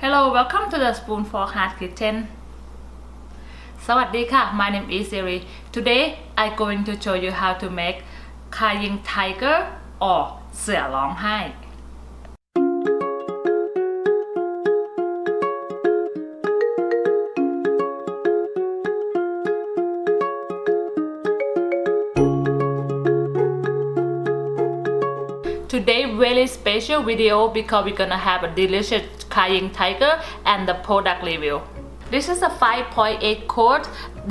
Hello, welcome to the Spoon for Heart Kitchen. สวัสดีค่ะ My name is Siri. Today I'm going to show you how to make crying tiger or เสือร้องไห้ Today really special video because we're gonna have a delicious crying tiger and the product review. This is a 5.8 quart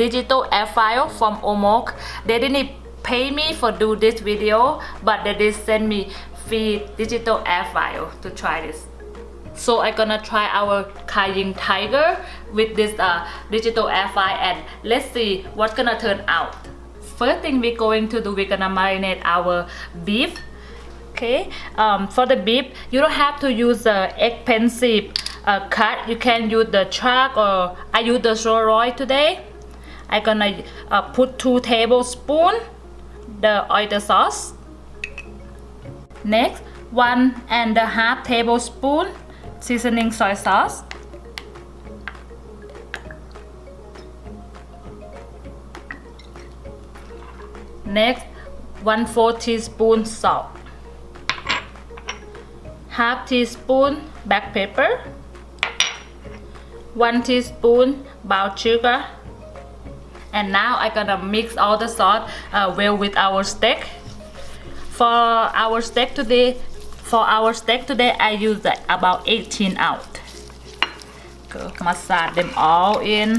digital air fryer from OMORC. They didn't pay me for do this video, but they did send me free digital air fryer to try this. So I'm gonna try our crying tiger with this digital air fryer and let's see what's gonna turn out. First thing we're going to do, we're gonna marinate our beef. Okay, for the beef, you don't have to use the expensive cut. You can use the chuck or I use the sirloin today. I'm gonna put 2 tablespoons the oyster sauce. Next, 1.5 tablespoon seasoning soy sauce. Next, 1/4 teaspoon salt. Half teaspoon black pepper, 1 teaspoon brown sugar, and now I'm gonna mix all the sauce well with our steak. For our steak today, I use about 18 ounce. Go massage them all in.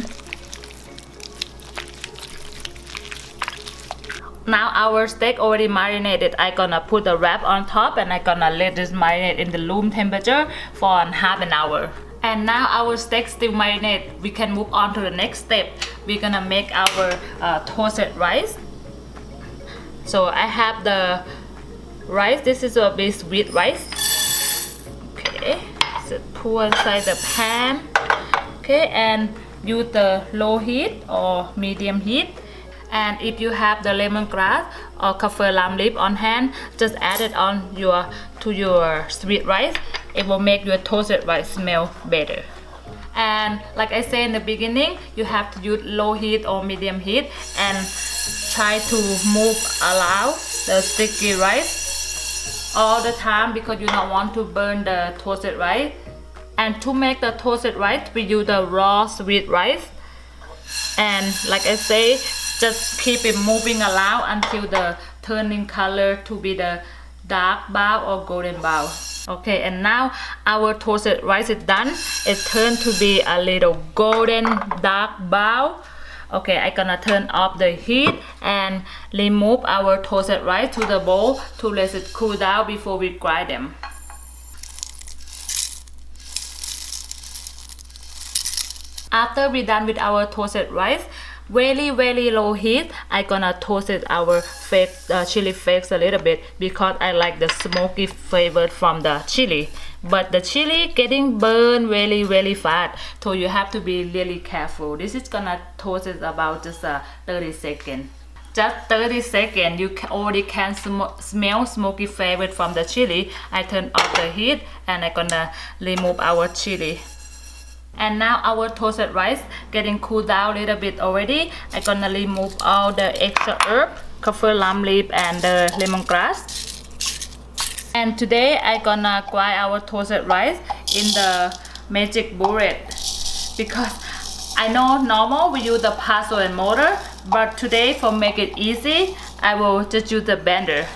Now our steak already marinated. I'm gonna put the wrap on top and I'm gonna let this marinate in the room temperature for half an hour. And now our steak still marinate. We can move on to the next step. We're gonna make our toasted rice. So I have the rice. This is a big sweet rice. Okay, so pour inside the pan. Okay, and use the low heat or medium heat. And if you have the lemongrass or kaffir lime leaf on hand, just add it on to your sweet rice. It will make your toasted rice smell better. And like I said in the beginning, you have to use low heat or medium heat and try to move around the sticky rice all the time because you don't want to burn the toasted rice. And to make the toasted rice, we use the raw sweet rice. And like I say, just keep it moving around until the turning color to be the dark brown or golden brown. Okay, and now our toasted rice is done. It turned to be a little golden dark brown. Okay, I'm gonna turn off the heat and remove our toasted rice to the bowl to let it cool down before we grind them. After we're done with our toasted rice, very low heat, I'm gonna toast it our chili flakes a little bit because I like the smoky flavor from the chili. But the chili getting burned really fast, so you have to be really careful. This is gonna toast it about just 30 seconds. Just 30 seconds, you already can smell smoky flavor from the chili. I turn off the heat and I'm gonna remove our chili. And now our toasted rice getting cooled down a little bit already. I'm gonna remove all the extra herb, kaffir lime leaf and the lemongrass. And today I'm gonna grind our toasted rice in the magic bullet because I know normal we use the pestle and mortar, but today for make it easy, I will just use the blender.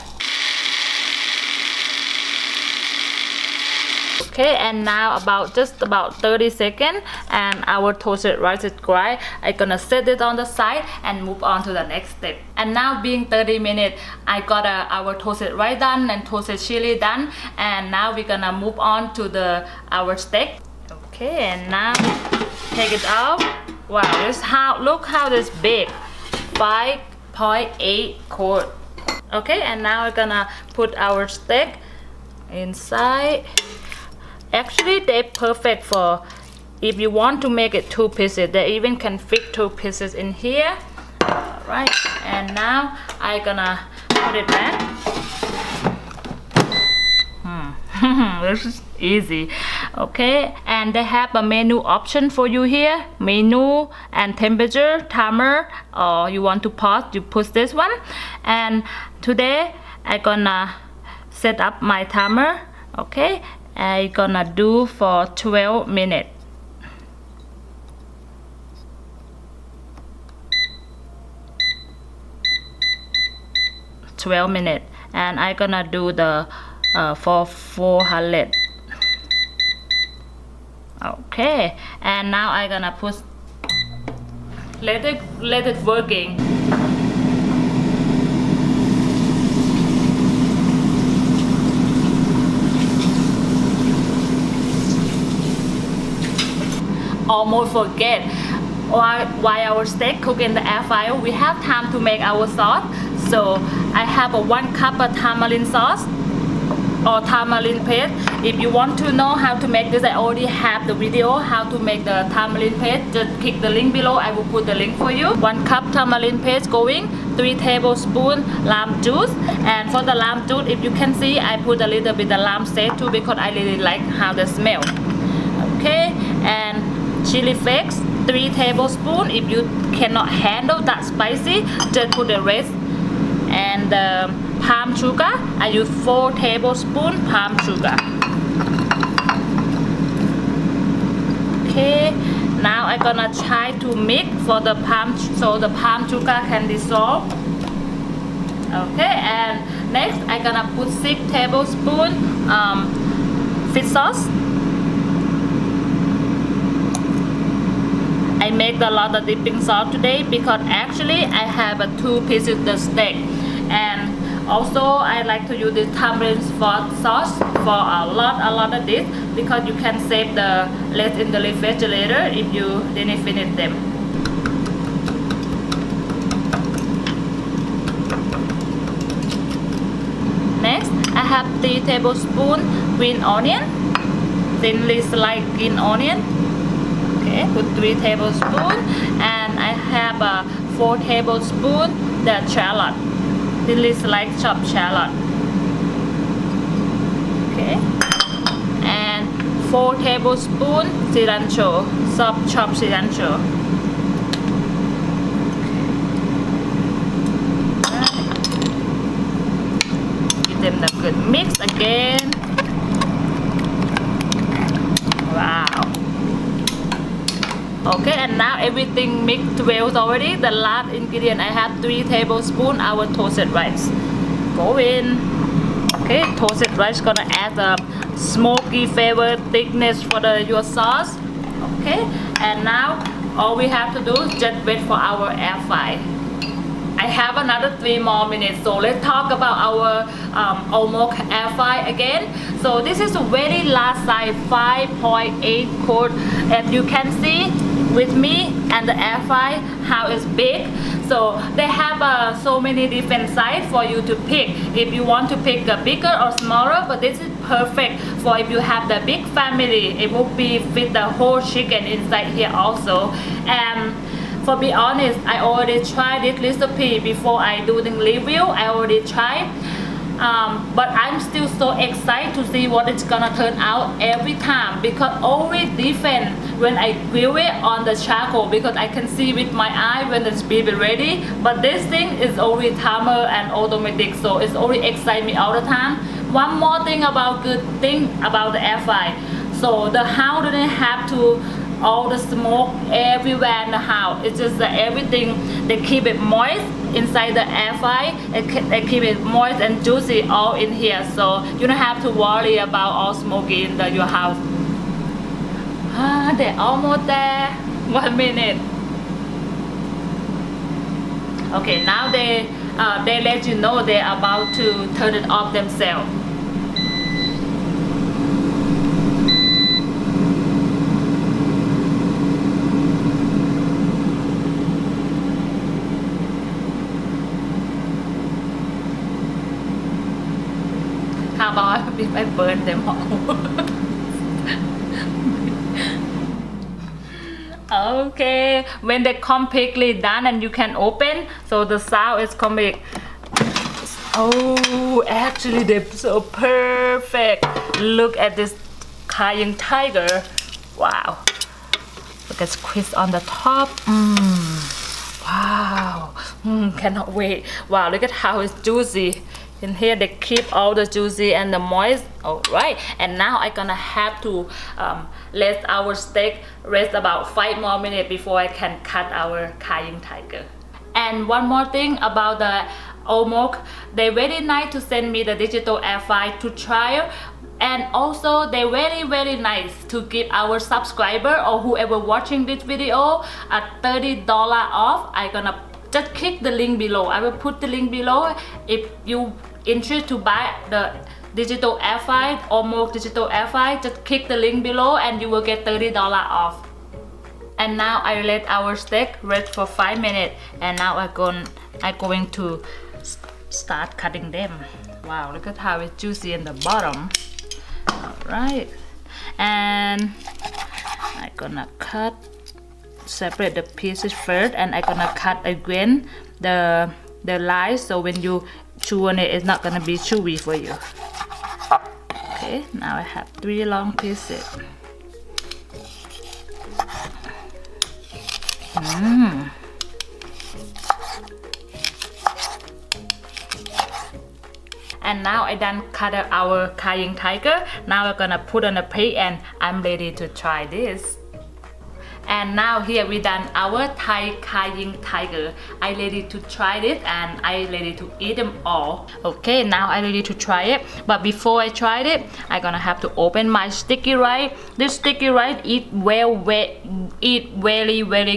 Okay, and now just about 30 seconds and our toasted rice is dry. I'm gonna set it on the side and move on to the next step. And now being 30 minutes, I got our toasted rice done and toasted chili done. And now we're gonna move on to our steak. Okay, and now take it out. Wow, look how this big, 5.8 quart. Okay, and now we're gonna put our steak inside. Actually, they're perfect for if you want to make it 2 pieces. They even can fit 2 pieces in here. Alright, and now I'm gonna put it back. This is easy. Okay, and they have a menu option for you here, menu and temperature, timer, or you want to pause, you push this one. And today I gonna set up my timer. Okay, I gonna do for 12 minutes. 12 minutes, and I gonna do the for 400. Okay, and now I gonna put let it working. Almost forget, while our steak cook in the air fryer, we have time to make our sauce. So I have a 1 cup of tamarind sauce or tamarind paste. If you want to know how to make this, I already have the video how to make the tamarind paste. Just click the link below, I will put the link for you. 1 cup tamarind paste going, 3 tablespoons lime juice. And for the lime juice, if you can see, I put a little bit of lime seed too because I really like how they smell. Okay, and chili flakes, 3 tablespoons. If you cannot handle that spicy, just put the rest. And palm sugar, I use 4 tablespoons palm sugar. Okay, now I'm gonna try to mix for the palm, so the palm sugar can dissolve. Okay, and next I'm gonna put 6 tablespoons fish sauce. I make a lot of dipping sauce today because actually I have 2 pieces of steak, and also I like to use this tamarind sauce for a lot of this because you can save the rest in the refrigerator if you didn't finish them. Next, I have 3 tablespoons green onion, thinly sliced green onion. Okay, put 3 tablespoons, and I have 4 tablespoons the shallot, thinly sliced chopped shallot. Okay, and 4 tablespoons cilantro, soft chopped cilantro. Give them a good mix again. Wow. Okay, and now everything mixed well already. The last ingredient, I have 3 tablespoons our toasted rice. Go in. Okay, toasted rice gonna add a smoky flavor, thickness for your sauce. Okay, and now all we have to do is just wait for our air fry. I have another 3 more minutes, so let's talk about our OMORC air fry again. So this is a very large size, 5.8 quart, and you can see with me and the air fry how it's big. So they have so many different sizes for you to pick if you want to pick a bigger or smaller, but this is perfect for if you have the big family. It will be fit the whole chicken inside here also. And for be honest, I already tried this recipe before I do the review. I already tried, but I'm still so excited to see what it's gonna turn out every time because always different when I grill it on the charcoal because I can see with my eye when it's baby ready. But this thing is always timer and automatic, so it's always excite me all the time. One more thing about good thing about the air fry, so the house didn't have to all the smoke everywhere in the house. It's just that everything, they keep it moist inside the air fry. They keep it moist and juicy all in here, so you don't have to worry about all smoky in your house. They're almost there. 1 minute. Okay, now they let you know they're about to turn it off themselves. How about if I burn them all? Okay, when they're completely done and you can open, so the sound is coming. Oh, actually they're so perfect. Look at this cayenne tiger. Wow. Look at squeeze on the top. Wow. Cannot wait. Wow, look at how it's juicy. In here they keep all the juicy and the moist. Alright, and now I'm gonna have to let our steak rest about 5 more minutes before I can cut our cayenne tiger. And one more thing about the OMORC, they're very nice to send me the digital air fryer to try, and also they're very nice to give our subscriber or whoever watching this video a $30 off. I'm gonna just click the link below. I will put the link below. If you interested to buy the digital air fryer or more digital air fryer, just click the link below and you will get $30 off. And now I let our steak rest for 5 minutes, and now I'm going to start cutting them. Wow, look at how it's juicy in the bottom. Alright, and I'm gonna separate the pieces first, and I'm gonna cut again the slice, so when you chew on it, it's not gonna be chewy for you. Okay, now I have 3 long pieces. And now I done cut our cayenne tiger. Now we're gonna put on a plate, and I'm ready to try this. And now here we done our Thai cayenne tiger. I ready to try it, and I ready to eat them all. Okay, now I ready to try it. But before I try it, I gonna have to open my sticky rice. This sticky rice eat very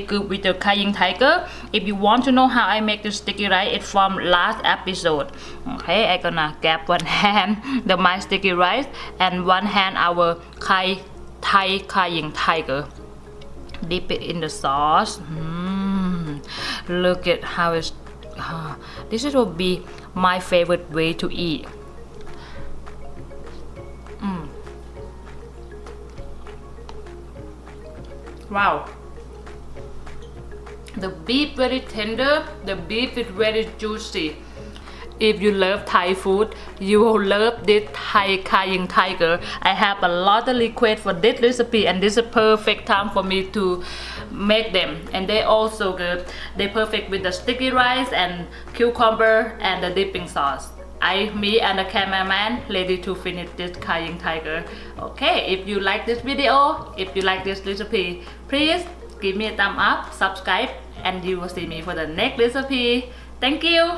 good with the cayenne tiger. If you want to know how I make the sticky rice, it's from last episode. Okay, I gonna grab one hand my sticky rice, and one hand our Thai cayenne tiger. Dip it in the sauce. Look at how it's this will be my favorite way to eat. Wow, the beef very tender, the beef is very juicy. If you love Thai food, you will love this Thai cayenne tiger. I have a lot of requests for this recipe, and this is a perfect time for me to make them. And they also good. They're perfect with the sticky rice and cucumber and the dipping sauce. Me and the cameraman ready to finish this cayenne tiger. Okay, if you like this video, if you like this recipe, please give me a thumb up, subscribe, and you will see me for the next recipe. Thank you.